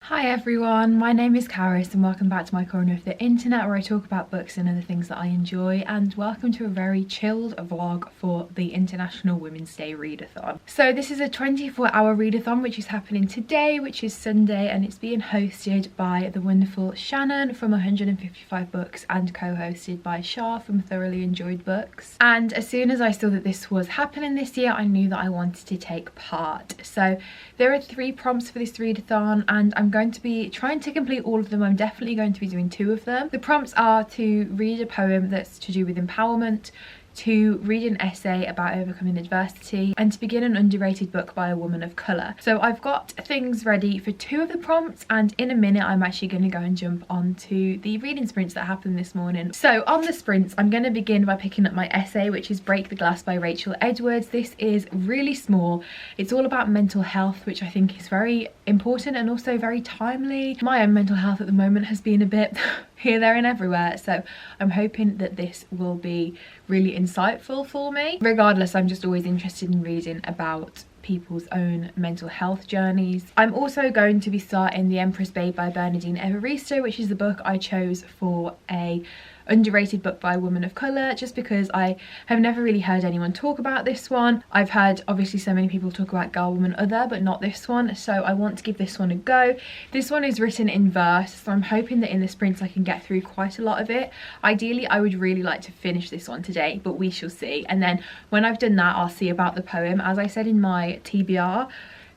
Hi everyone, my name is Karis and welcome back to my corner of the internet where I talk about books and other things that I enjoy, and welcome to a very chilled vlog for the International Women's Day Readathon. So this is a 24-hour readathon which is happening today, which is Sunday, and it's being hosted by the wonderful Shannon from 155 Books and co-hosted by Shah from Thoroughly Enjoyed Books. And as soon as I saw that this was happening this year, I knew that I wanted to take part. So there are 3 prompts for this readathon and I'm going to be trying to complete all of them. I'm definitely going to be doing 2 of them. The prompts are to read a poem that's to do with empowerment, to read an essay about overcoming adversity, and to begin an underrated book by a woman of colour. So I've got things ready for 2 of the prompts, and in a minute I'm actually going to go and jump onto the reading sprints that happened this morning. So on the sprints, I'm going to begin by picking up my essay, which is Break the Glass by Rachel Edwards. This is really small. It's all about mental health, which I think is very important and also very timely. My own mental health at the moment has been a bit here, there and everywhere, so I'm hoping that this will be really insightful for me. Regardless, I'm just always interested in reading about people's own mental health journeys. I'm also going to be starting The Empress Babe by Bernardine Evaristo, which is the book I chose for a underrated book by a woman of colour, just because I have never really heard anyone talk about this one. I've heard obviously so many people talk about Girl, Woman, Other, but not this one, so I want to give this one a go. This one is written in verse, so I'm hoping that in the sprints I can get through quite a lot of it. Ideally I would really like to finish this one today, but we shall see. And then when I've done that, I'll see about the poem. As I said in my TBR,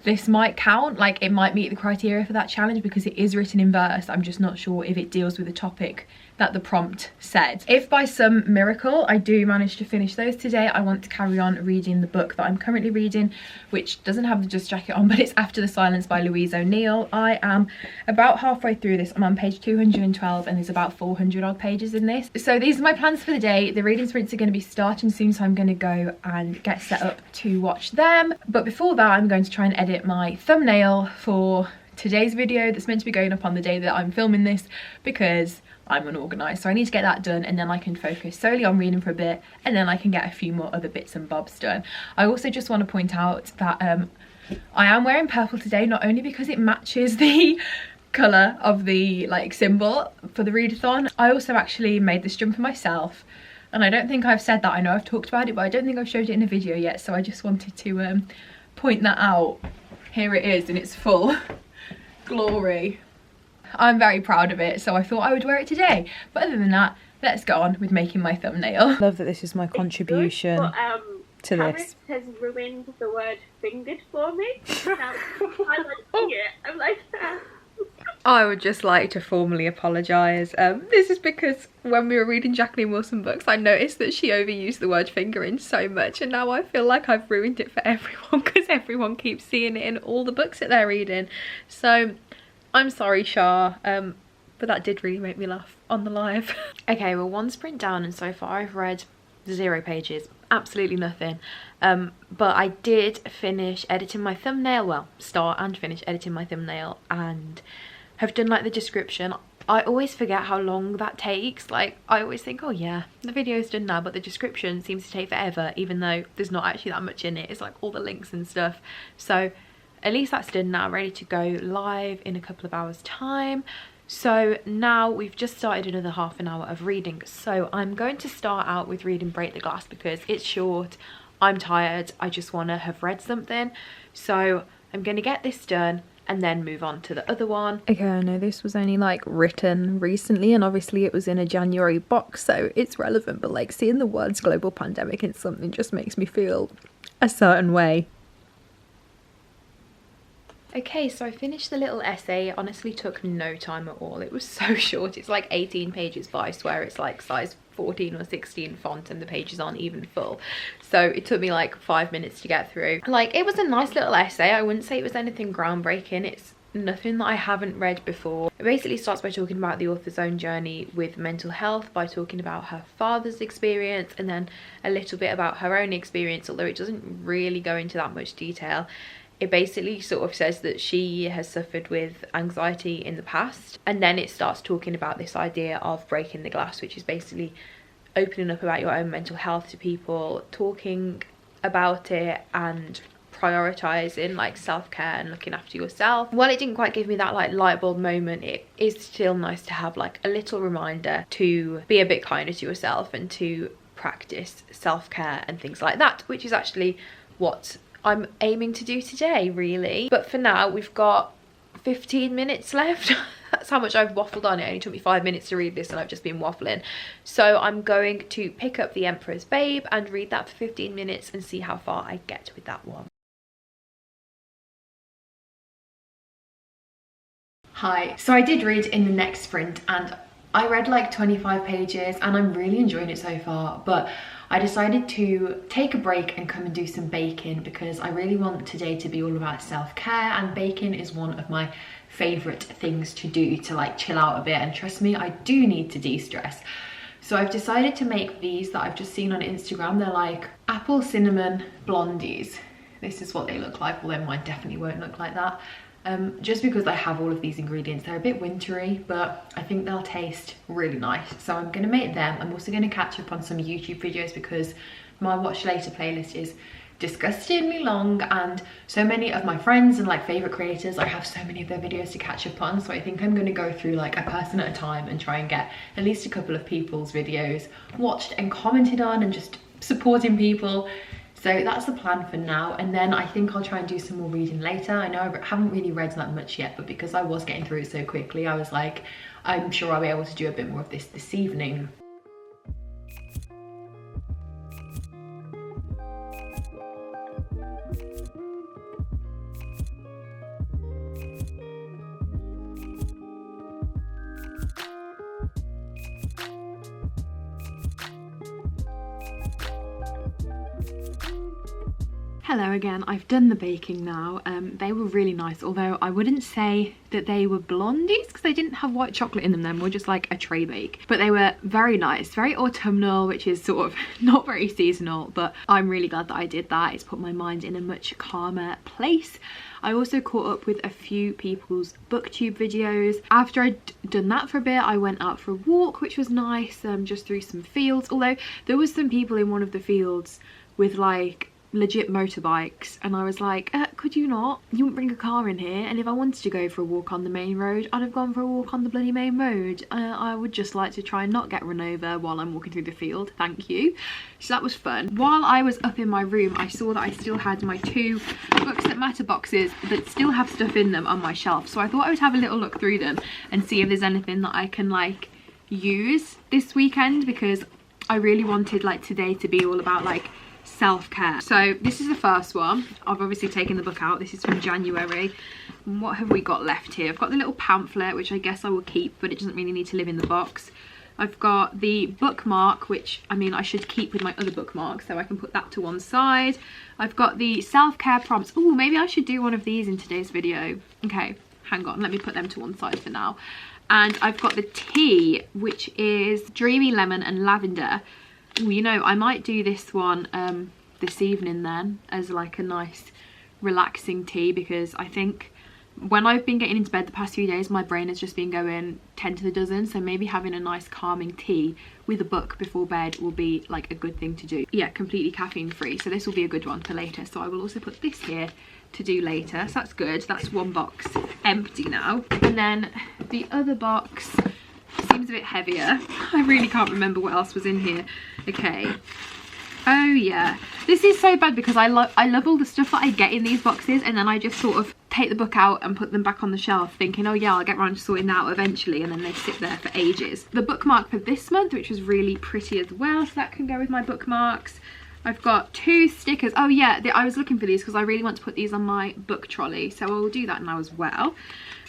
this might count, like it might meet the criteria for that challenge because it is written in verse. I'm just not sure if it deals with the topic that the prompt said. If by some miracle I do manage to finish those today, I want to carry on reading the book that I'm currently reading, which doesn't have the dust jacket on, but it's After the Silence by Louise O'Neill. I am about halfway through this. I'm on page 212 and there's about 400 odd pages in this. So these are my plans for the day. The reading sprints are going to be starting soon, so I'm going to go and get set up to watch them. But before that, I'm going to try and edit my thumbnail for today's video that's meant to be going up on the day that I'm filming this, because I'm unorganised, so I need to get that done and then I can focus solely on reading for a bit and then I can get a few more other bits and bobs done. I also just want to point out that I am wearing purple today, not only because it matches the colour of the symbol for the readathon. I also actually made this jumper myself, and I don't think I've said that. I know I've talked about it, but I don't think I've showed it in a video yet, so I just wanted to point that out. Here it is in its full glory. I'm very proud of it, so I thought I would wear it today. But other than that, let's go on with making my thumbnail. Love that this is my contribution good, but, to Karis this. has ruined the word fingered for me. Now, I like it. I'm like, I would just like to formally apologise. This is because when we were reading Jacqueline Wilson books, I noticed that she overused the word fingering so much, and now I feel like I've ruined it for everyone because everyone keeps seeing it in all the books that they're reading. So I'm sorry, Shah, but that did really make me laugh on the live. Okay, well, 1 sprint down and so far I've read 0 pages, absolutely nothing. But I did finish editing my thumbnail, well, start and finish editing my thumbnail, and have done the description. I always forget how long that takes. I always think, oh yeah, the video's done now, but the description seems to take forever, even though there's not actually that much in it. It's all the links and stuff. So at least that's done now, ready to go live in a couple of hours time. So now we've just started another half an hour of reading. So I'm going to start out with reading Break the Glass because it's short, I'm tired, I just want to have read something. So I'm going to get this done and then move on to the other one. Okay, I know this was only written recently, and obviously it was in a January box, so it's relevant, but seeing the words global pandemic in something just makes me feel a certain way. Okay, so I finished the little essay. It honestly took no time at all. It was so short. It's 18 pages, but I swear it's size 14 or 16 font and the pages aren't even full. So it took me 5 minutes to get through. It was a nice little essay. I wouldn't say it was anything groundbreaking. It's nothing that I haven't read before. It basically starts by talking about the author's own journey with mental health, by talking about her father's experience and then a little bit about her own experience, although it doesn't really go into that much detail. It basically sort of says that she has suffered with anxiety in the past, and then it starts talking about this idea of breaking the glass, which is basically opening up about your own mental health to people, talking about it and prioritizing like self-care and looking after yourself. While it didn't quite give me that like light bulb moment, it is still nice to have like a little reminder to be a bit kinder to yourself and to practice self-care and things like that, which is actually what I'm aiming to do today, really. But for now, we've got 15 minutes left. That's how much I've waffled on. It only took me 5 minutes to read this and I've just been waffling. So I'm going to pick up The Emperor's Babe and read that for 15 minutes and see how far I get with that one. Hi. So I did read In the Next Sprint and I read like 25 pages and I'm really enjoying it so far, but I decided to take a break and come and do some baking because I really want today to be all about self-care, and baking is one of my favourite things to do to like chill out a bit, and trust me, I do need to de-stress. So I've decided to make these that I've just seen on Instagram. They're like apple cinnamon blondies. This is what they look like, although mine definitely won't look like that. Just because I have all of these ingredients. They're a bit wintry, but I think they'll taste really nice. So I'm gonna make them. I'm also gonna catch up on some YouTube videos because my watch later playlist is disgustingly long, and so many of my friends and like favorite creators, I have so many of their videos to catch up on. So I think I'm gonna go through like a person at a time and try and get at least a couple of people's videos watched and commented on and just supporting people. So that's the plan for now, and then I think I'll try and do some more reading later. I know I haven't really read that much yet, but because I was getting through it so quickly, I was like, I'm sure I'll be able to do a bit more of this evening. Hello again. I've done the baking now. They were really nice, although I wouldn't say that they were blondies because they didn't have white chocolate in them. They were just like a tray bake, but they were very nice, very autumnal, which is sort of not very seasonal, but I'm really glad that I did that. It's put my mind in a much calmer place. I also caught up with a few people's booktube videos. After I'd done that for a bit, I went out for a walk, which was nice, just through some fields, although there was some people in one of the fields with like legit motorbikes, and I was like, could you not? You wouldn't bring a car in here, and if I wanted to go for a walk on the main road, I'd have gone for a walk on the bloody main road. I would just like to try and not get run over while I'm walking through the field, thank you. So that was fun. While I was up in my room, I saw that I still had my 2 Books That Matter boxes that still have stuff in them on my shelf, so I thought I would have a little look through them and see if there's anything that I can like use this weekend, because I really wanted like today to be all about like self-care. So this is the first one. I've obviously taken the book out. This is from January. What have we got left here? I've got the little pamphlet, which I guess I will keep, but it doesn't really need to live in the box. I've got the bookmark, which I mean I should keep with my other bookmarks, so I can put that to one side. I've got the self-care prompts. Oh, maybe I should do one of these in today's video. Okay, hang on, let me put them to one side for now. And I've got the tea, which is Dreamy Lemon and Lavender. Ooh, you know, I might do this one this evening then as like a nice relaxing tea, because I think when I've been getting into bed the past few days, my brain has just been going 10 to the dozen, so maybe having a nice calming tea with a book before bed will be like a good thing to do. Yeah, completely caffeine free, so this will be a good one for later. So I will also put this here to do later, so that's good. That's one box empty now. And then the other box seems a bit heavier. I really can't remember what else was in here. Okay. Oh yeah, this is so bad because I love all the stuff that I get in these boxes, and then I just sort of take the book out and put them back on the shelf thinking, oh yeah, I'll get around to sorting that out eventually, and then they sit there for ages. The bookmark for this month, which was really pretty as well, so that can go with my bookmarks. I've got 2 stickers. Oh yeah, I was looking for these because I really want to put these on my book trolley, so I will do that now as well.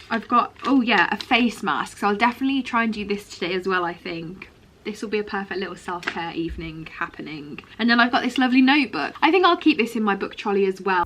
I've got, oh yeah, a face mask, so I'll definitely try and do this today as well. I think this will be a perfect little self-care evening happening. And then I've got this lovely notebook. I think I'll keep this in my book trolley as well.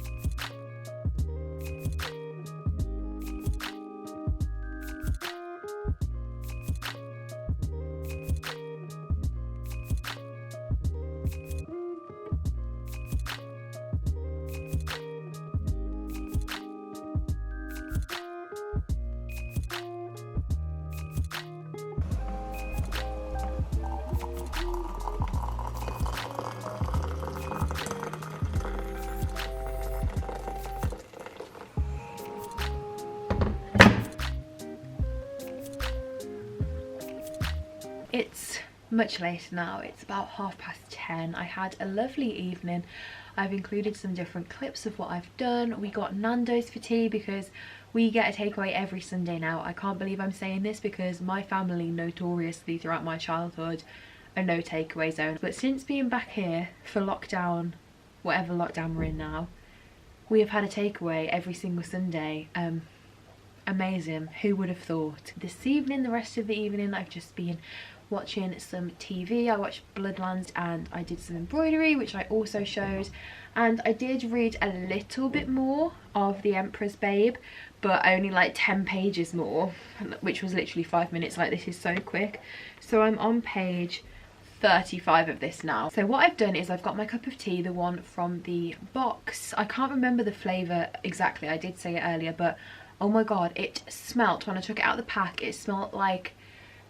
It's much later now, it's about 10:30. I had a lovely evening. I've included some different clips of what I've done. We got Nando's for tea because we get a takeaway every Sunday now. I can't believe I'm saying this because my family notoriously throughout my childhood are no takeaway zone. But since being back here for lockdown, whatever lockdown we're in now, we have had a takeaway every single Sunday. Amazing, who would have thought? This evening, the rest of the evening, I've just been watching some TV. I watched Bloodlands and I did some embroidery, which I also showed, and I did read a little bit more of The Emperor's Babe, but only like 10 pages more, which was literally 5 minutes. Like, this is so quick. So I'm on page 35 of this now. So what I've done is I've got my cup of tea, the one from the box. I can't remember the flavour exactly, I did say it earlier, but oh my god, it smelt, when I took it out of the pack, it smelt like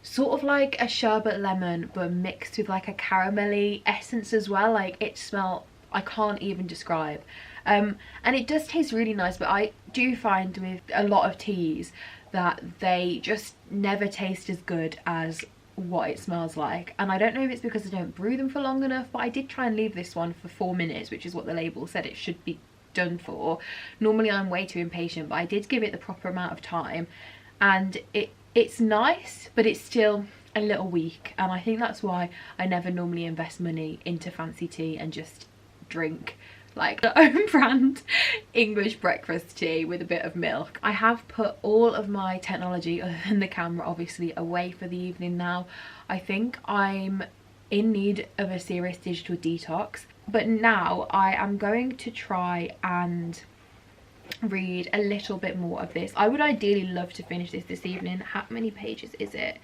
sort of like a sherbet lemon but mixed with like a caramelly essence as well. Like, it smelled, I can't even describe. And it does taste really nice, but I do find with a lot of teas that they just never taste as good as what it smells like. And I don't know if it's because I don't brew them for long enough, but I did try and leave this one for 4 minutes, which is what the label said it should be done for. Normally I'm way too impatient, but I did give it the proper amount of time, and it's nice, but it's still a little weak. And I think that's why I never normally invest money into fancy tea and just drink like the own brand English breakfast tea with a bit of milk. I have put all of my technology, other than the camera obviously, away for the evening now. I think I'm in need of a serious digital detox, but now I am going to try and read a little bit more of this. I would ideally love to finish this evening. How many pages is it?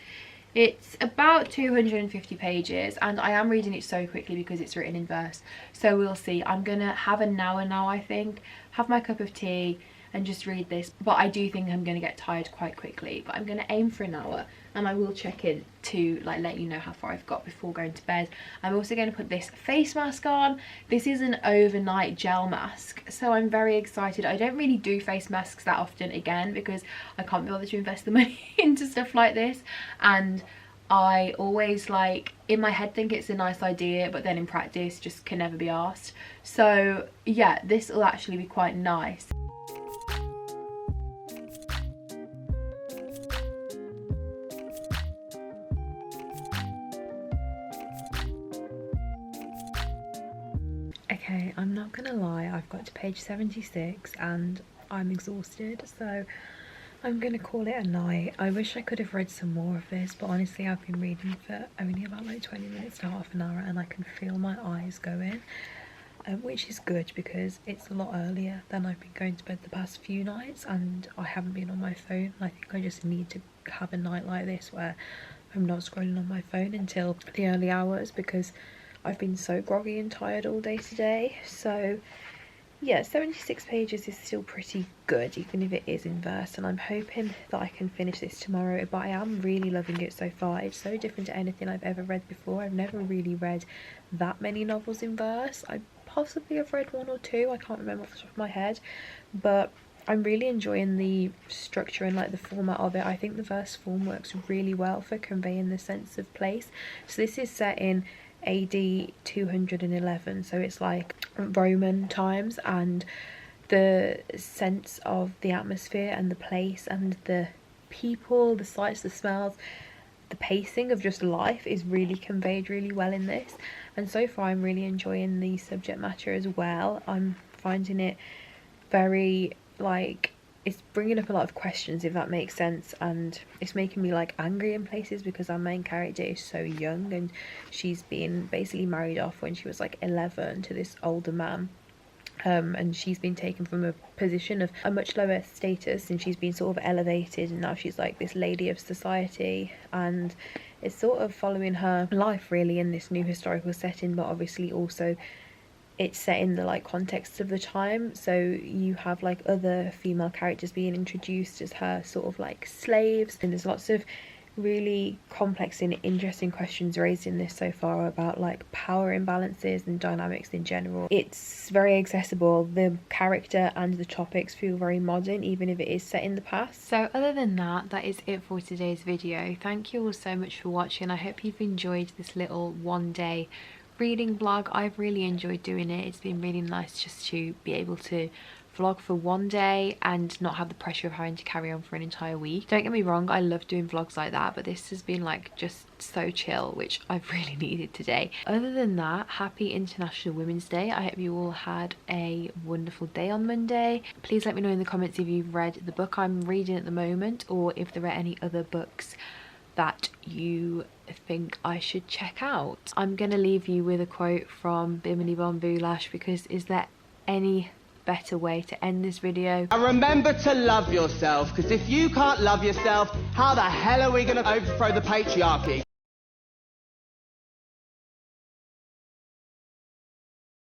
It's about 250 pages, and I am reading it so quickly because it's written in verse, so we'll see. I'm gonna have an hour now, I think, have my cup of tea and just read this, but I do think I'm gonna get tired quite quickly. But I'm gonna aim for an hour, and I will check in to like let you know how far I've got before going to bed. I'm also going to put this face mask on. This is an overnight gel mask, so I'm very excited. I don't really do face masks that often, again, because I can't be bothered to invest the money into stuff like this, and I always, like, in my head think it's a nice idea, but then in practice just can never be asked. So yeah, this will actually be quite nice. Okay, I'm not gonna lie, I've got to page 76 and I'm exhausted, so I'm gonna call it a night. I wish I could have read some more of this, but honestly I've been reading for only about like 20 minutes to half an hour, and I can feel my eyes going, which is good because it's a lot earlier than I've been going to bed the past few nights, and I haven't been on my phone. I think I just need to have a night like this where I'm not scrolling on my phone until the early hours, because I've been so groggy and tired all day today. So yeah, 76 pages is still pretty good, even if it is in verse, and I'm hoping that I can finish this tomorrow. But I am really loving it so far. It's so different to anything I've ever read before. I've never really read that many novels in verse. I possibly have read one or two, I can't remember off the top of my head, but I'm really enjoying the structure and like the format of it. I think the verse form works really well for conveying the sense of place. So this is set in AD 211, so it's like Roman times, and the sense of the atmosphere and the place and the people, the sights, the smells, the pacing of just life is really conveyed really well in this. And so far I'm really enjoying the subject matter as well. I'm finding it very, like, it's bringing up a lot of questions, if that makes sense, and it's making me like angry in places because our main character is so young, and she's been basically married off when she was like 11 to this older man, and she's been taken from a position of a much lower status, and she's been sort of elevated, and now she's like this lady of society, and it's sort of following her life really in this new historical setting, but obviously also it's set in the like context of the time. So you have like other female characters being introduced as her sort of like slaves, and there's lots of really complex and interesting questions raised in this so far about like power imbalances and dynamics in general. It's very accessible. The character and the topics feel very modern, even if it is set in the past. So other than that, that is it for today's video. Thank you all so much for watching. I hope you've enjoyed this little one-day reading vlog. I've really enjoyed doing it. It's been really nice just to be able to vlog for one day and not have the pressure of having to carry on for an entire week. Don't get me wrong, I love doing vlogs like that, but this has been like just so chill, which I've really needed today. Other than that, happy International Women's Day. I hope you all had a wonderful day on Monday. Please let me know in the comments if you've read the book I'm reading at the moment, or if there are any other books that you think I should check out. I'm gonna leave you with a quote from Bimini Bon Boulash, because is there any better way to end this video? And remember to love yourself, because if you can't love yourself, how the hell are we going to overthrow the patriarchy?